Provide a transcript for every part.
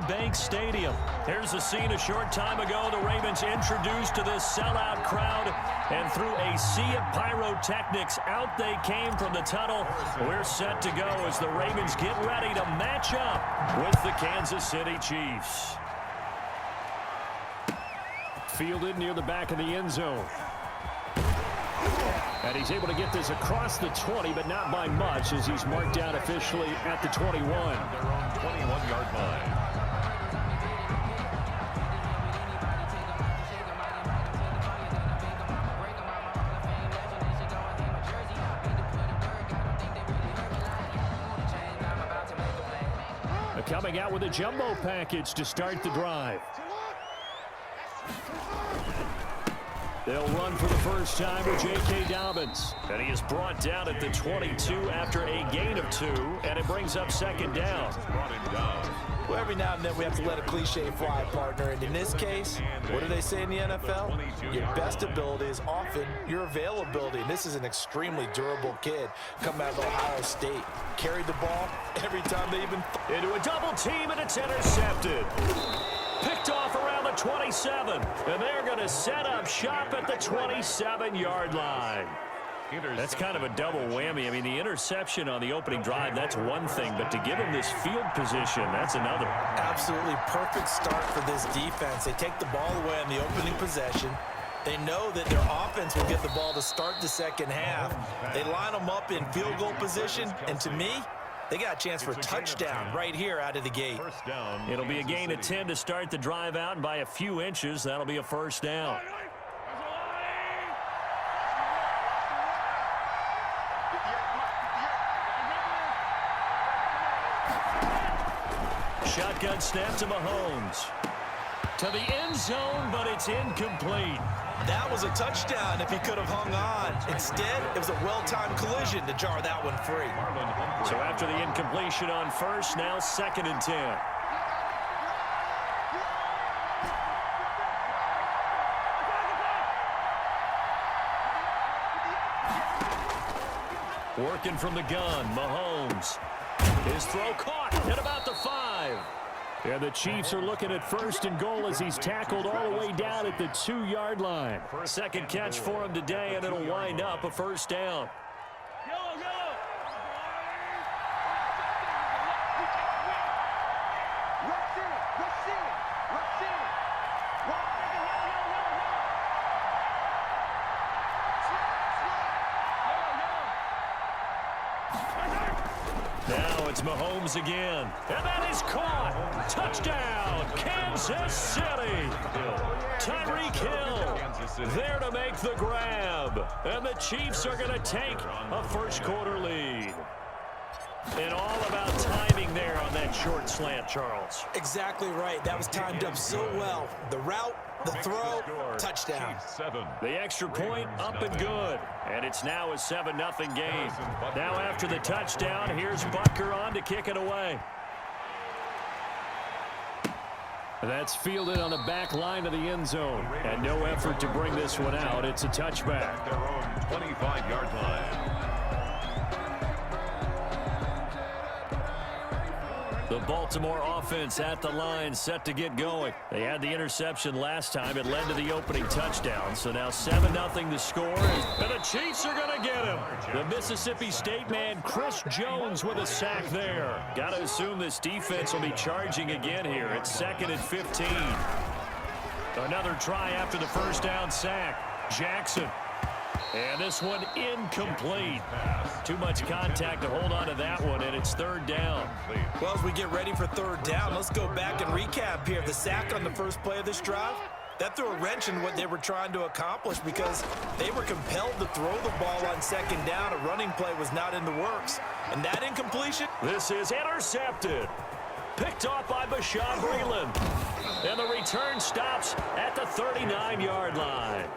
Bank Stadium. Here's a scene a short time ago. The Ravens introduced to this sellout crowd, and through a sea of pyrotechnics, out they came from the tunnel. We're set to go as the Ravens get ready to match up with the Kansas City Chiefs. Fielded near the back of the end zone. And he's able to get this across the 20, but not by much, as he's marked down officially at the 21. Their own 21-yard line. Coming out with a jumbo package to start the drive. They'll run for the first time with J.K. Dobbins. And he is brought down at the 22 after a gain of 2, and it brings up second down. Well, every now and then we have to let a cliche fly, partner. And in this case, what do they say in the NFL? Your best ability is often your availability. And this is an extremely durable kid coming out of Ohio State. Carried the ball every time they even... Into a double team, and it's intercepted. Picked off around the 27, and they're going to set up shop at the 27-yard line. That's kind of a double whammy. I mean, the interception on the opening drive, that's one thing, but to give him this field position, that's another. Absolutely perfect start for this defense. They take the ball away on the opening possession. They know that their offense will get the ball to start the second half. They line them up in field goal position, and to me, they got a chance for a touchdown right here out of the gate. It'll be a gain of 10 to start the drive out, and by a few inches, that'll be a first down. Shotgun snap to Mahomes. To the end zone, but it's incomplete. That was a touchdown if he could have hung on. Instead, it was a well-timed collision to jar that one free. So after the incompletion on first, now second and 10. Working from the gun, Mahomes. His throw caught at about the 5. And the Chiefs are looking at first and goal as he's tackled all the way down at the 2-yard line. Second catch for him today, and it'll wind up a first down. Now it's Mahomes again. And that is caught. Touchdown, Kansas City. Tyreek Hill there to make the grab. And the Chiefs are going to take a first-quarter lead. And all about timing there on that short slant, Charles. Exactly right. That was timed up so well. The route, the throw, touchdown. The extra point up and good. And it's now a 7-0 game. Now after the touchdown, here's Butker on to kick it away. That's fielded on the back line of the end zone. And no effort to bring this one out. It's a touchback. Their own 25-yard line. The Baltimore offense at the line, set to get going. They had the interception last time. It led to the opening touchdown. So now 7-0 the score. And the Chiefs are going to get him. The Mississippi State man, Chris Jones, with a sack there. Got to assume this defense will be charging again here. It's second and 15. Another try after the first down sack. Jackson. And this one incomplete. Too much contact to hold on to that one, and it's third down. Well, as we get ready for third down, let's go back and recap here. The sack on the first play of this drive, that threw a wrench in what they were trying to accomplish because they were compelled to throw the ball on second down. A running play was not in the works. And that incompletion? This is intercepted. Picked off by Bashaud Breeland. And the return stops at the 39-yard line.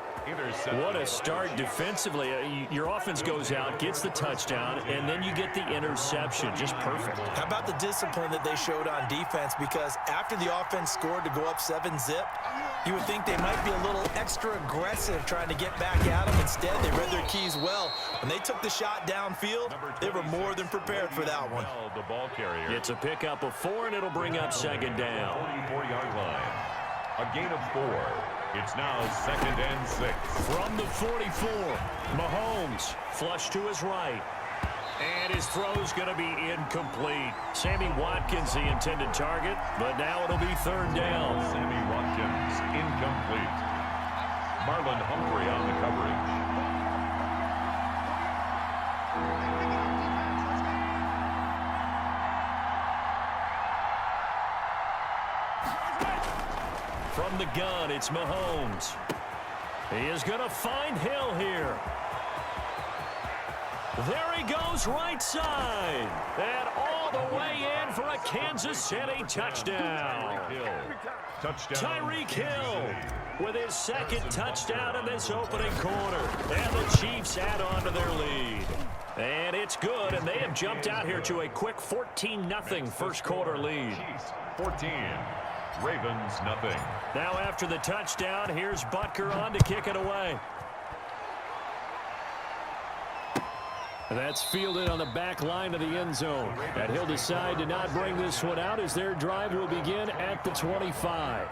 What a start defensively. Your offense goes out, gets the touchdown, and then you get the interception. Just perfect. How about the discipline that they showed on defense? Because after the offense scored to go up 7-zip, You would think they might be a little extra aggressive trying to get back at them. Instead, they read their keys well. When they took the shot downfield, they were more than prepared for that one. The ball carrier. It's a pickup of 4, and it'll bring up second down. 44-yard line. A gain of 4. It's now 2nd and 6. From the 44, Mahomes flush to his right. And his throw's going to be incomplete. Sammy Watkins, the intended target, but now it'll be 3rd down. Sammy Watkins, incomplete. Marlon Humphrey on the coverage. From the gun, it's Mahomes. He is going to find Hill here. There he goes, right side. And all the way in for a Kansas City touchdown. Tyreek Hill with his 2nd touchdown in this opening quarter. And the Chiefs add on to their lead. And it's good, and they have jumped out here to a quick 14-0 first quarter lead. 14. Ravens, nothing. Now after the touchdown, here's Butker on to kick it away. That's fielded on the back line of the end zone. And he'll decide to not bring this one out as their drive will begin at the 25.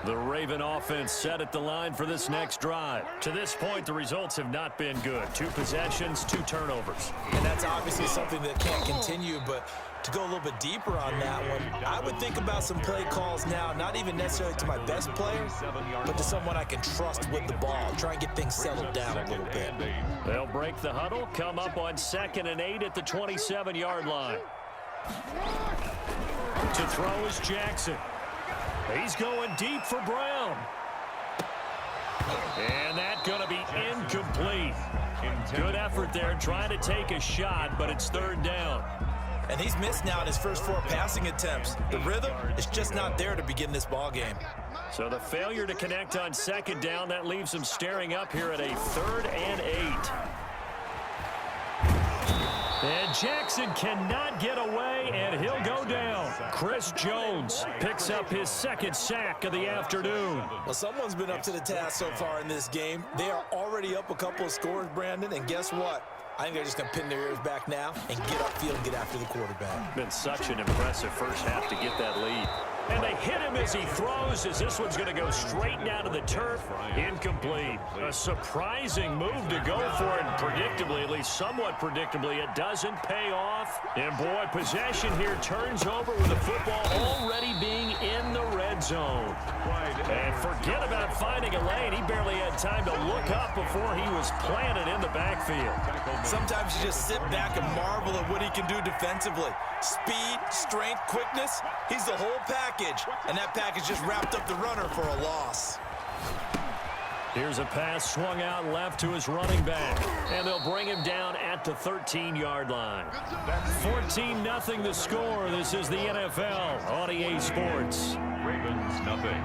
The Raven offense set at the line for this next drive. To this point, the results have not been good. 2 possessions, 2 turnovers. And that's obviously something that can't continue, but to go a little bit deeper on that one, I would think about some play calls now, not even necessarily to my best player, but to someone I can trust with the ball. Try and get things settled down a little bit. They'll break the huddle, come up on 2nd and 8 at the 27-yard line. To throw is Jackson. He's going deep for Brown. And that's going to be incomplete. Good effort there trying to take a shot, but it's 3rd down. And he's missed now in his first 4 passing attempts. The rhythm is just not there to begin this ball game. So the failure to connect on 2nd down, that leaves him staring up here at a 3rd and 8. And Jackson cannot get away, and he'll go down. Chris Jones picks up his 2nd sack of the afternoon. Well, someone's been up to the task so far in this game. They are already up a couple of scores, Brandon, and guess what? I think they're just going to pin their ears back now and get upfield and get after the quarterback. Been such an impressive first half to get that lead. And they hit him as he throws, as this one's going to go straight down to the turf. Incomplete. A surprising move to go for it, and predictably, at least somewhat predictably, it doesn't pay off. And boy, possession here turns over with the football already being in the red zone. And forget about finding a lane. He barely had time to look up before he was planted in the backfield. Sometimes you just sit back and marvel at what he can do defensively. Speed, strength, quickness, he's the whole package. And that package just wrapped up the runner for a loss. Here's a pass swung out left to his running back. And they'll bring him down at the 13-yard line. 14-0 the score. This is the NFL on EA Sports. Ravens, nothing.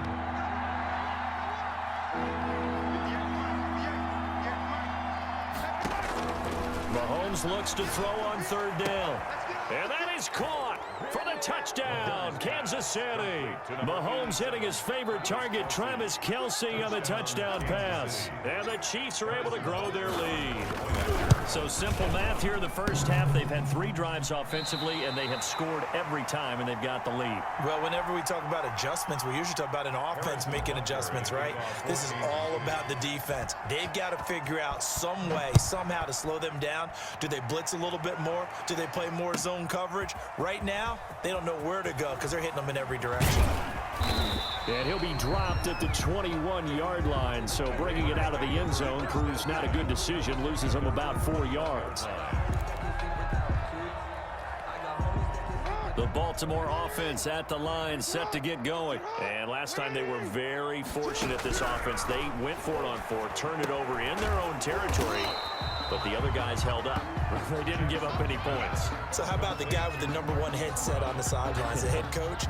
Mahomes looks to throw on 3rd down. And that is caught for the touchdown, Kansas City. Mahomes hitting his favorite target, Travis Kelce, on the touchdown pass. And the Chiefs are able to grow their lead. So simple math here in the first half. They've had 3 drives offensively, and they have scored every time, and they've got the lead. Well, whenever we talk about adjustments, we usually talk about an offense making adjustments, right? This is all about the defense. They've got to figure out some way, somehow to slow them down. Do they blitz a little bit more? Do they play more zone coverage? Right now, they don't know where to go because they're hitting them in every direction. And he'll be dropped at the 21-yard line, so bringing it out of the end zone proves not a good decision, loses him about 4 yards. The Baltimore offense at the line, set to get going. And last time they were very fortunate, this offense. They went for it on 4, turned it over in their own territory, but the other guys held up. They didn't give up any points. So how about the guy with the #1 headset on the sidelines, the head coach?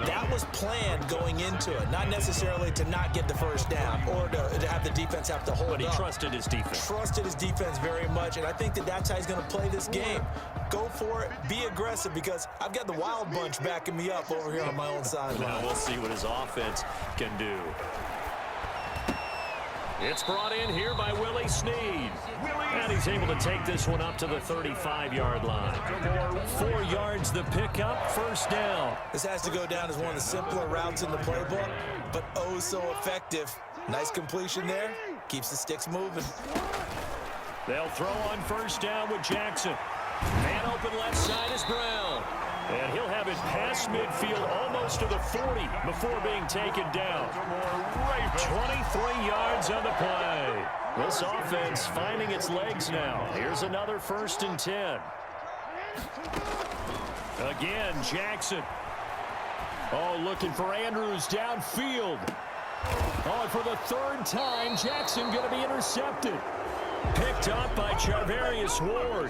That was planned going into it, not necessarily to not get the first down or to have the defense have to hold up. But he trusted his defense. Trusted his defense very much, and I think that's how he's going to play this game. Go for it, be aggressive, because I've got the wild bunch backing me up over here on my own sideline. Now we'll see what his offense can do. It's brought in here by Willie Snead. And he's able to take this one up to the 35-yard line. 4 yards the pickup, first down. This has to go down as one of the simpler routes in the playbook, but oh so effective. Nice completion there. Keeps the sticks moving. They'll throw on first down with Jackson. Man open left side is Brown. And he'll have it past midfield almost to the 40 before being taken down. 23 yards on the play. This offense finding its legs now. Here's another 1st and 10. Again, Jackson. Oh, looking for Andrews downfield. Oh, and for the 3rd time, Jackson going to be intercepted. Picked up by Charvarius Ward.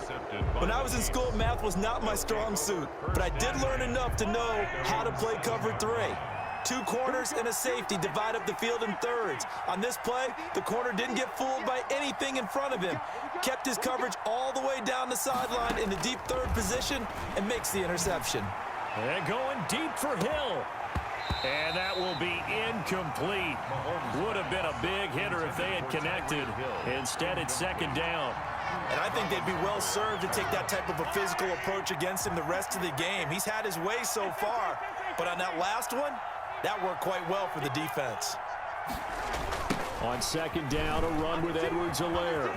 When I was in school, math was not my strong suit, but I did learn enough to know how to play cover 3. 2 corners and a safety divide up the field in thirds. On this play, the corner didn't get fooled by anything in front of him. Kept his coverage all the way down the sideline in the deep 3rd position and makes the interception. And going deep for Hill. And that will be incomplete. Would have been a big hitter if they had connected. Instead, it's 2nd down. And I think they'd be well served to take that type of a physical approach against him the rest of the game. He's had his way so far, but on that last one, that worked quite well for the defense. On 2nd down, a run with Edwards-Helaire.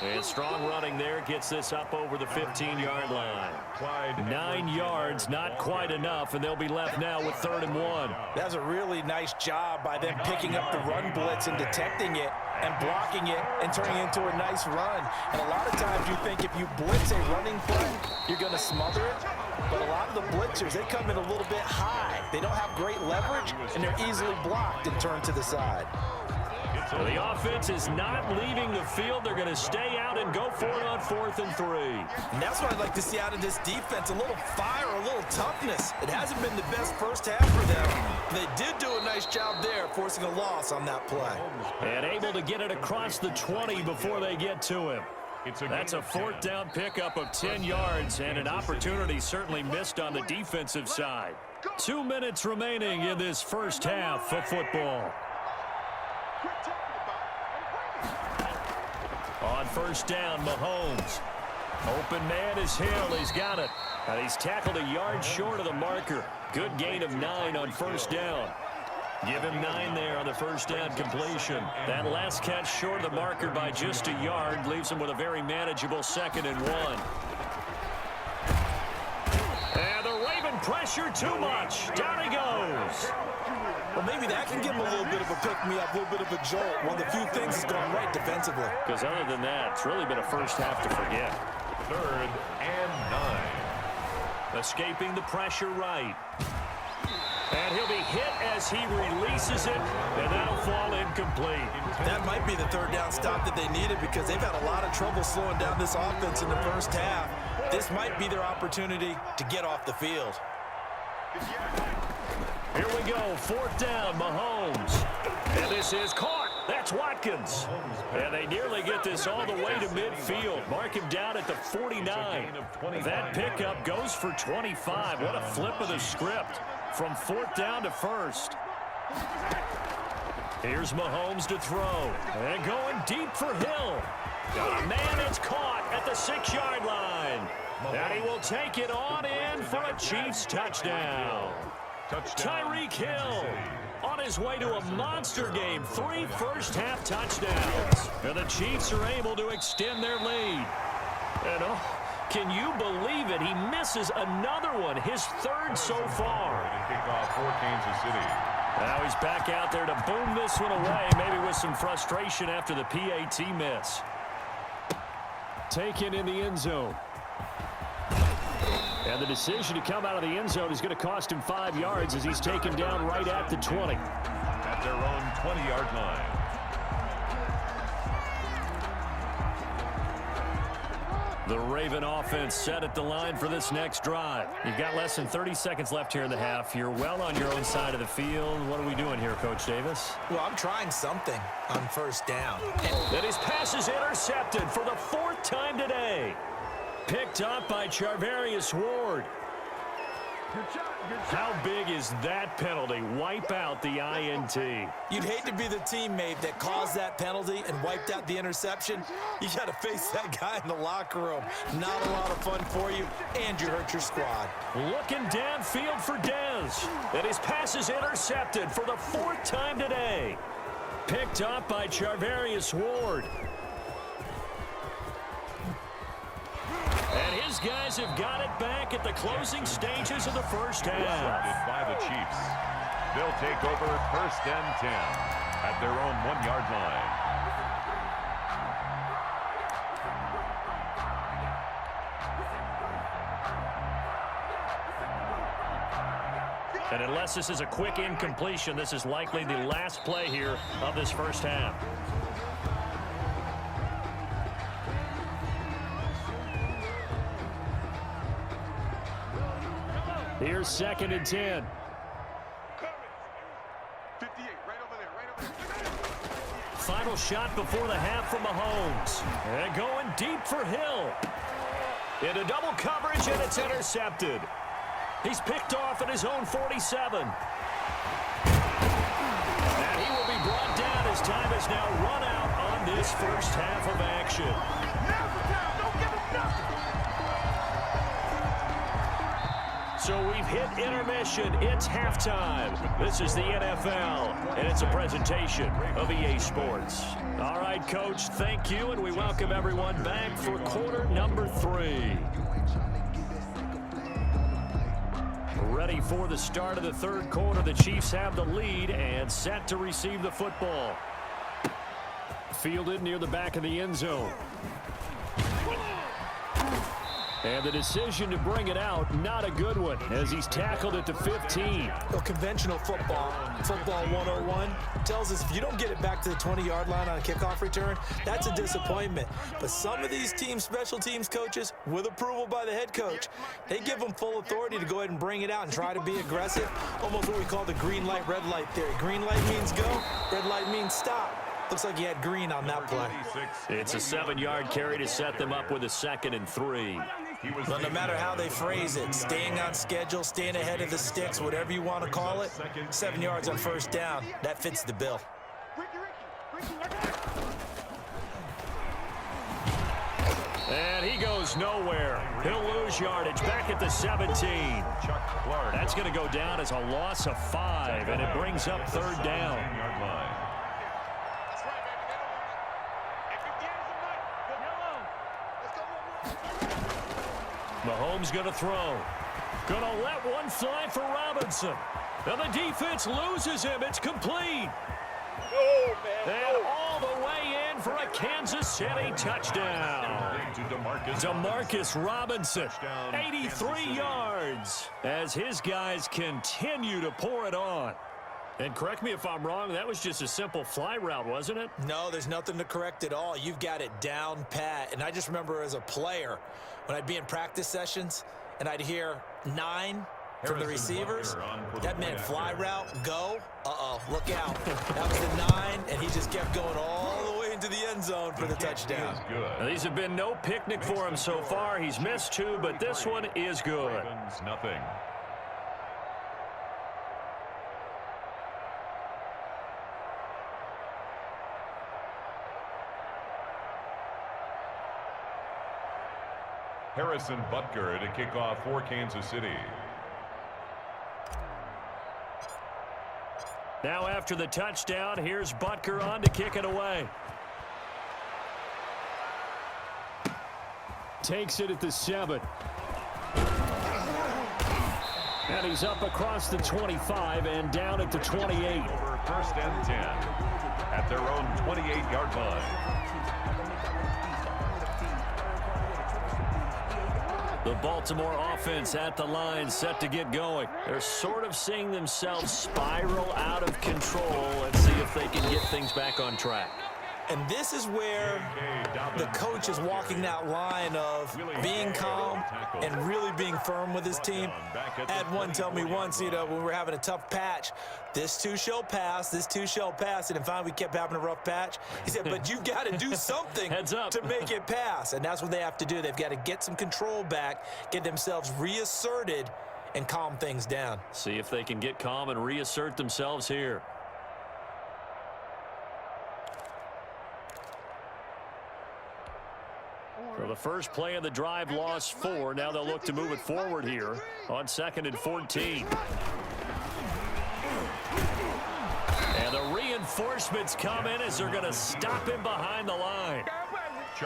And strong running there gets this up over the 15-yard line. 9 yards, not quite enough, and they'll be left now with 3rd and 1. That's a really nice job by them picking up the run blitz and detecting it and blocking it and turning it into a nice run. And a lot of times you think if you blitz a running play, you're going to smother it. But a lot of the blitzers, they come in a little bit high. They don't have great leverage, and they're easily blocked and turned to the side. So the offense is not leaving the field. They're going to stay out and go for it on 4th and 3. And that's what I'd like to see out of this defense, a little fire, a little toughness. It hasn't been the best first half for them. They did do a nice job there, forcing a loss on that play. And able to get it across the 20 before they get to him. That's a 4th down pickup of 10 yards, and an opportunity certainly missed on the defensive side. 2 minutes remaining in this first half of football. On first down, Mahomes. Open man is Hill. He's got it. And he's tackled a yard short of the marker. Good gain of 9 on first down. Give him 9 there on the first down completion. That last catch short of the marker by just a yard leaves him with a very manageable 2nd and 1. And the Raven pressure too much. Down he goes. Well, maybe that can give him a little bit of a pick-me-up, a little bit of a jolt. One of the few things has gone right defensively. Because other than that, it's really been a first half to forget. 3rd and 9. Escaping the pressure right. And he'll be hit as he releases it, and that'll fall incomplete. That might be the 3rd down stop that they needed, because they've had a lot of trouble slowing down this offense in the first half. This might be their opportunity to get off the field. Here we go, 4th down, Mahomes. And this is caught. That's Watkins. And they nearly get this all the way to midfield. Mark him down at the 49. That pickup goes for 25. What a flip of the script from 4th down to 1st. Here's Mahomes to throw. And going deep for Hill. Oh, man, it's caught at the 6-yard line. And he will take it on in for a Chiefs touchdown. Tyreek Hill on his way to a monster game. 3 first-half touchdowns. And the Chiefs are able to extend their lead. And can you believe it? He misses another one, his 3rd so far. Kickoff for Kansas City. Now he's back out there to boom this one away, maybe with some frustration after the PAT miss. Taken in the end zone. And the decision to come out of the end zone is going to cost him 5 yards as he's taken down right at the 20. At their own 20-yard line. The Raven offense set at the line for this next drive. You've got less than 30 seconds left here in the half. You're well on your own side of the field. What are we doing here, Coach Davis? Well, I'm trying something on first down. Then his pass is intercepted for the 4th time today. Picked up by Charvarius Ward. How big is that penalty? Wipe out the INT. You'd hate to be the teammate that caused that penalty and wiped out the interception. You got to face that guy in the locker room. Not a lot of fun for you, and you hurt your squad. Looking downfield for Dez. And his pass is intercepted for the 4th time today. Picked up by Charvarius Ward. And his guys have got it back at the closing stages of the first half. By the Chiefs. They'll take over 1st and 10 at their own 1-yard line. And unless this is a quick incompletion, this is likely the last play here of this first half. Here's 2nd and 10. 58, right over there. Final shot before the half from Mahomes. And going deep for Hill. Into double coverage, and it's intercepted. He's picked off at his own 47. And he will be brought down as time has now run out on this first half of action. Now's the time. Don't give us nothing. So we've hit intermission. It's halftime. This is the NFL, and it's a presentation of EA Sports. All right, Coach, thank you, and we welcome everyone back for quarter number 3. Ready for the start of the 3rd quarter. The Chiefs have the lead and set to receive the football. Fielded near the back of the end zone. And the decision to bring it out, not a good one, as he's tackled at the 15. Well, conventional football 101, tells us if you don't get it back to the 20-yard line on a kickoff return, that's a disappointment. But some of these special teams coaches, with approval by the head coach, they give them full authority to go ahead and bring it out and try to be aggressive, almost what we call the green light, red light theory. Green light means go, red light means stop. Looks like he had green on that play. It's a 7-yard carry to set them up with a 2nd and 3. Well, no matter how they phrase it, staying on schedule, staying ahead of the sticks, whatever you want to call it, 7 yards on first down, that fits the bill. And he goes nowhere. He'll lose yardage back at the 17. That's going to go down as a loss of 5, and it brings up 3rd down. Mahomes going to throw. Going to let one fly for Robinson. And the defense loses him. It's complete. And all the way in for a Kansas City touchdown. Demarcus Robinson, 83 yards, as his guys continue to pour it on. And correct me if I'm wrong, that was just a simple fly route, wasn't it? No, there's nothing to correct at all. You've got it down pat. And I just remember as a player, when I'd be in practice sessions and I'd hear 9 from the receivers, that meant fly route, go. Look out. That was the 9, and he just kept going all the way into the end zone for the touchdown. Now, these have been no picnic for him so far. He's missed 2, but this one is good. Nothing. Harrison Butker to kick off for Kansas City. Now after the touchdown, here's Butker on to kick it away. Takes it at the 7. And he's up across the 25 and down at the 28. Over 1st and 10 at their own 28-yard line. The Baltimore offense at the line, set to get going. They're sort of seeing themselves spiral out of control. Let's see if they can get things back on track. And this is where the coach is walking that line of being calm and really being firm with his team. I had one tell me once, when we were having a tough patch, this too shall pass, this too shall pass. And finally, we kept having a rough patch. He said, but you got to do something to make it pass. And that's what they have to do. They've got to get some control back, get themselves reasserted, and calm things down. See if they can get calm and reassert themselves here. So the first play of the drive lost 4. Now they'll look to move it forward here on 2nd and 14. And the reinforcements come in as they're going to stop him behind the line.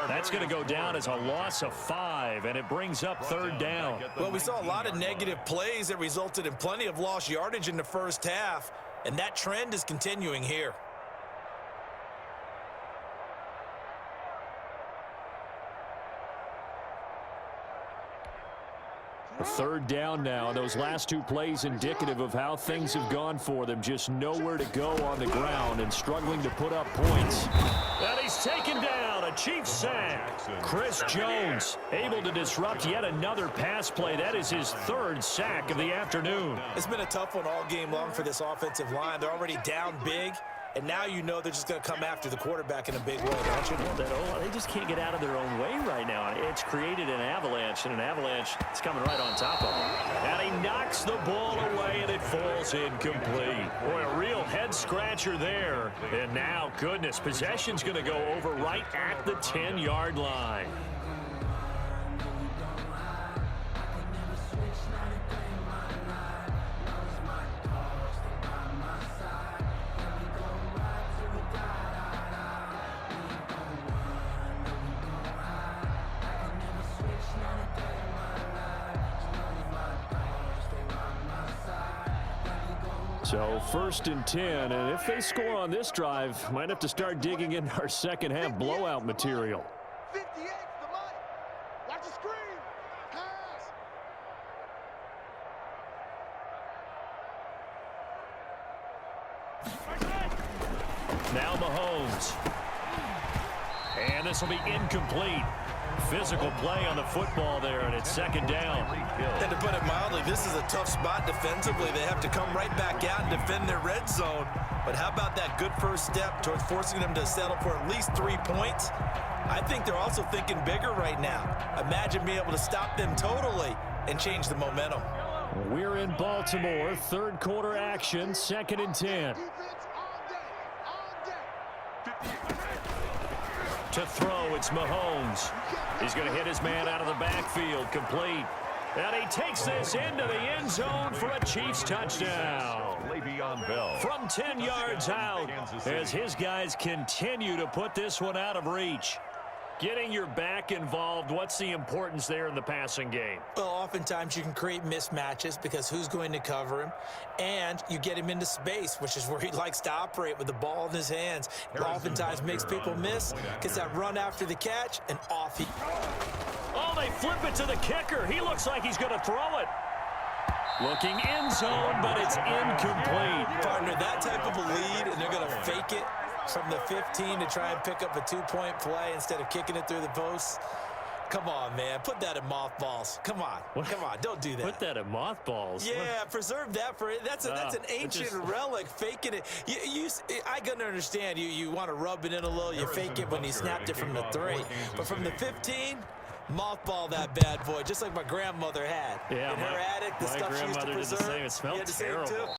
That's going to go down as a loss of 5, and it brings up 3rd down. Well, we saw a lot of negative plays that resulted in plenty of lost yardage in the first half, and that trend is continuing here. A 3rd down now. Those last 2 plays indicative of how things have gone for them. Just nowhere to go on the ground and struggling to put up points. And he's taken down. A Chiefs sack. Chris Jones able to disrupt yet another pass play. That is his 3rd sack of the afternoon. It's been a tough one all game long for this offensive line. They're already down big. And now you know they're just going to come after the quarterback in a big way, don't you? They just can't get out of their own way right now. It's created an avalanche, and an avalanche is coming right on top of them. And he knocks the ball away, and it falls incomplete. Boy, a real head-scratcher there. And now, goodness, possession's going to go over right at the 10-yard line. So 1st and 10, and if they score on this drive, might have to start digging in our second half blowout material. 58 for the money. Watch the screen. Pass. Now Mahomes. And this will be incomplete. Physical play on the football there, and it's 2nd down. And to put it mildly, this is a tough spot defensively. They have to come right back out and defend their red zone. But how about that good first step towards forcing them to settle for at least 3 points? I think they're also thinking bigger right now. Imagine being able to stop them totally and change the momentum. We're in Baltimore, 3rd quarter action, 2nd and 10. Defense all day. To throw, it's Mahomes. He's going to hit his man out of the backfield, complete. And he takes this into the end zone for a Chiefs touchdown. From 10 yards out, as his guys continue to put this one out of reach. Getting your back involved, what's the importance there in the passing game? Well, oftentimes you can create mismatches because who's going to cover him? And you get him into space, which is where he likes to operate with the ball in his hands. It oftentimes makes people miss, gets that run after the catch, and off he... Oh, they flip it to the kicker. He looks like he's going to throw it. Looking end zone, but it's incomplete. Partner, that type of a lead, and they're going to fake it from the 15 to try and pick up a 2-point play instead of kicking it through the posts. Come on, man. Put that in mothballs. Come on. Come on. Don't do that. Put that in mothballs? Yeah, preserve that for it. That's an ancient relic. Faking it. I can understand. You want to rub it in a little. You fake it when you snapped it from the 3. But from the 15, mothball that bad boy, just like my grandmother had. Yeah, in her attic, the stuff she used to preserve. It smelled terrible.